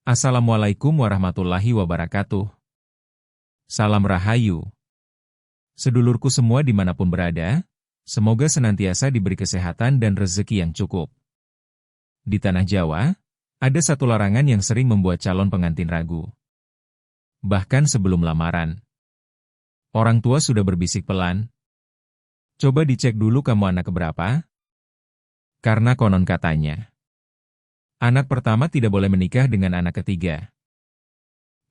Assalamualaikum warahmatullahi wabarakatuh. Salam Rahayu. Sedulurku semua dimanapun berada, semoga senantiasa diberi kesehatan dan rezeki yang cukup. Di tanah Jawa, ada satu larangan yang sering membuat calon pengantin ragu. Bahkan sebelum lamaran, orang tua sudah berbisik pelan. Coba dicek dulu kamu anak keberapa? Karena konon katanya, anak pertama tidak boleh menikah dengan anak ketiga.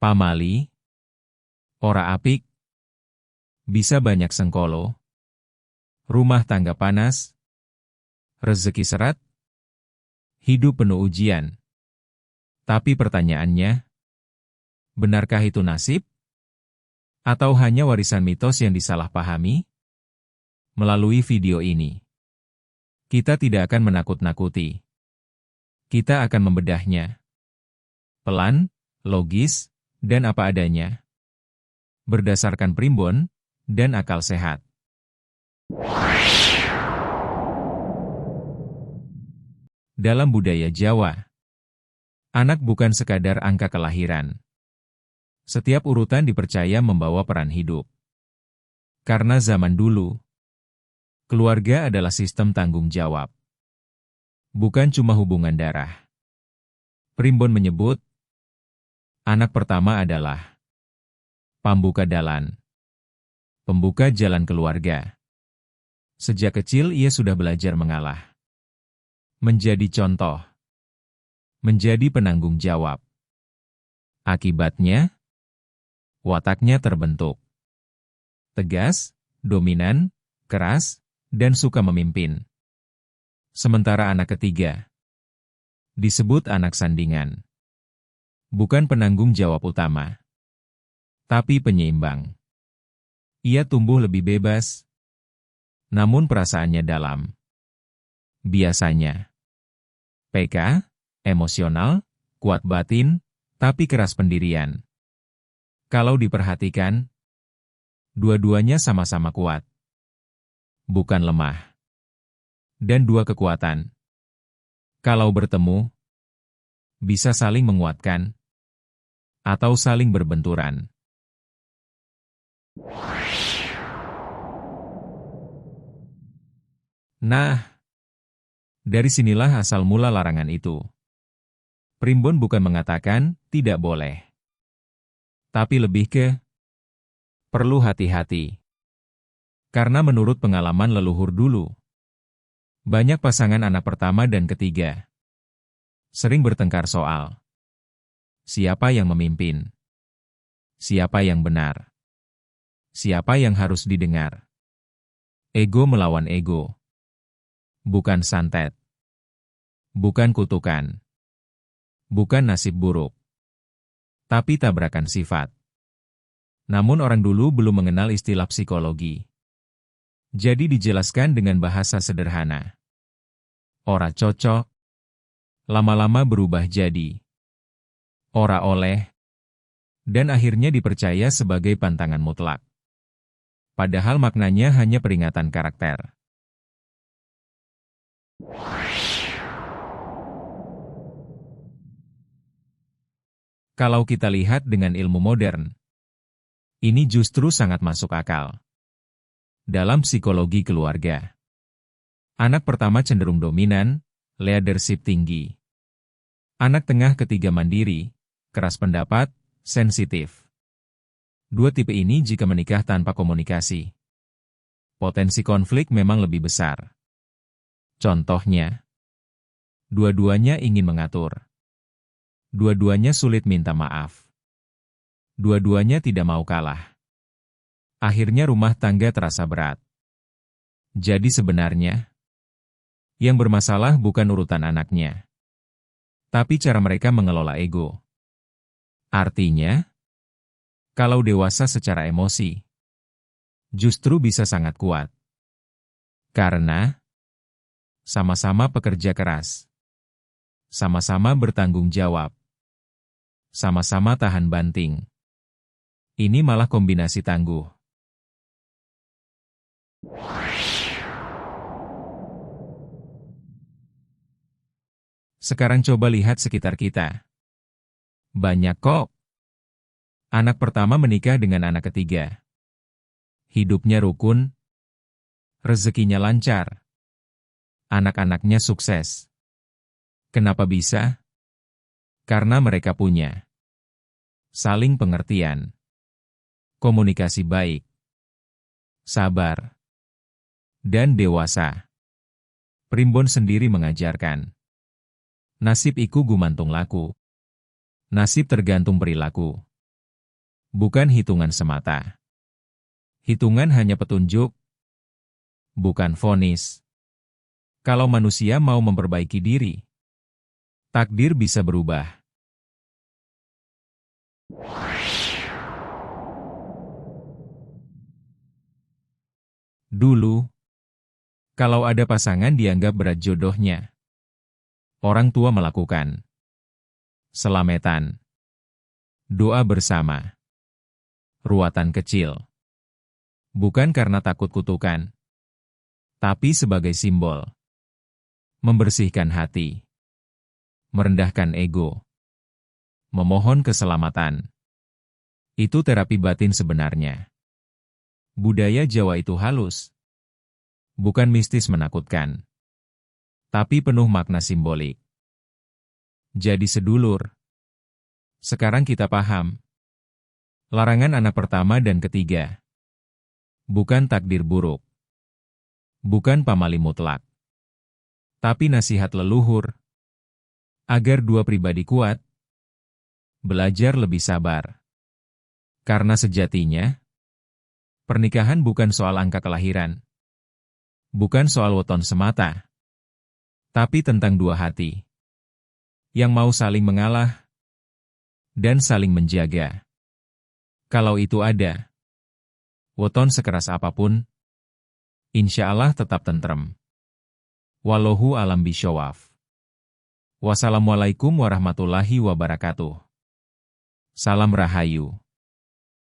Pamali, ora apik, bisa banyak sengkolo, rumah tangga panas, rezeki seret, hidup penuh ujian. Tapi pertanyaannya, benarkah itu nasib? Atau hanya warisan mitos yang disalahpahami? Melalui video ini, kita tidak akan menakut-nakuti. Kita akan membedahnya. Pelan, logis, dan apa adanya. Berdasarkan primbon dan akal sehat. Dalam budaya Jawa, anak bukan sekadar angka kelahiran. Setiap urutan dipercaya membawa peran hidup. Karena zaman dulu, keluarga adalah sistem tanggung jawab. Bukan cuma hubungan darah. Primbon menyebut, anak pertama adalah pambuka dalan, pembuka jalan keluarga. Sejak kecil ia sudah belajar mengalah. Menjadi contoh. Menjadi penanggung jawab. Akibatnya, wataknya terbentuk. Tegas, dominan, keras, dan suka memimpin. Sementara anak ketiga disebut anak sandingan. Bukan penanggung jawab utama, tapi penyeimbang. Ia tumbuh lebih bebas, namun perasaannya dalam. Biasanya, PK, emosional, kuat batin, tapi keras pendirian. Kalau diperhatikan, dua-duanya sama-sama kuat. Bukan lemah. Dan dua kekuatan. Kalau bertemu, bisa saling menguatkan, atau saling berbenturan. Nah, dari sinilah asal mula larangan itu. Primbon bukan mengatakan tidak boleh. Tapi lebih ke, perlu hati-hati. Karena menurut pengalaman leluhur dulu, banyak pasangan anak pertama dan ketiga sering bertengkar soal siapa yang memimpin, siapa yang benar, siapa yang harus didengar. Ego melawan ego. Bukan santet. Bukan kutukan. Bukan nasib buruk. Tapi tabrakan sifat. Namun orang dulu belum mengenal istilah psikologi. Jadi dijelaskan dengan bahasa sederhana. Ora cocok, lama-lama berubah jadi ora oleh, dan akhirnya dipercaya sebagai pantangan mutlak. Padahal maknanya hanya peringatan karakter. Kalau kita lihat dengan ilmu modern, ini justru sangat masuk akal. Dalam psikologi keluarga, anak pertama cenderung dominan, leadership tinggi. Anak tengah ketiga mandiri, keras pendapat, sensitif. Dua tipe ini jika menikah tanpa komunikasi, potensi konflik memang lebih besar. Contohnya, dua-duanya ingin mengatur. Dua-duanya sulit minta maaf. Dua-duanya tidak mau kalah. Akhirnya rumah tangga terasa berat. Jadi sebenarnya, yang bermasalah bukan urutan anaknya, tapi cara mereka mengelola ego. Artinya, kalau dewasa secara emosi, justru bisa sangat kuat. Karena, sama-sama pekerja keras. Sama-sama bertanggung jawab. Sama-sama tahan banting. Ini malah kombinasi tangguh. Sekarang coba lihat sekitar kita. Banyak kok. Anak pertama menikah dengan anak ketiga. Hidupnya rukun, rezekinya lancar. Anak-anaknya sukses. Kenapa bisa? Karena mereka punya saling pengertian, komunikasi baik, sabar, dan dewasa. Primbon sendiri mengajarkan, nasib iku gumantung laku. Nasib tergantung perilaku. Bukan hitungan semata. Hitungan hanya petunjuk, bukan vonis. Kalau manusia mau memperbaiki diri, takdir bisa berubah. Dulu, kalau ada pasangan dianggap berat jodohnya, orang tua melakukan selametan, doa bersama, ruatan kecil. Bukan karena takut kutukan, tapi sebagai simbol. Membersihkan hati, merendahkan ego, memohon keselamatan. Itu terapi batin sebenarnya. Budaya Jawa itu halus, bukan mistis menakutkan, tapi penuh makna simbolik. Jadi sedulur, sekarang kita paham. Larangan anak pertama dan ketiga. Bukan takdir buruk. Bukan pamali mutlak. Tapi nasihat leluhur. Agar dua pribadi kuat. Belajar lebih sabar. Karena sejatinya, pernikahan bukan soal angka kelahiran. Bukan soal weton semata. Tapi tentang dua hati. Yang mau saling mengalah dan saling menjaga. Kalau itu ada, weton sekeras apapun, insya Allah tetap tentrem. Wallahu alam bisyawaf. Wassalamualaikum warahmatullahi wabarakatuh. Salam Rahayu.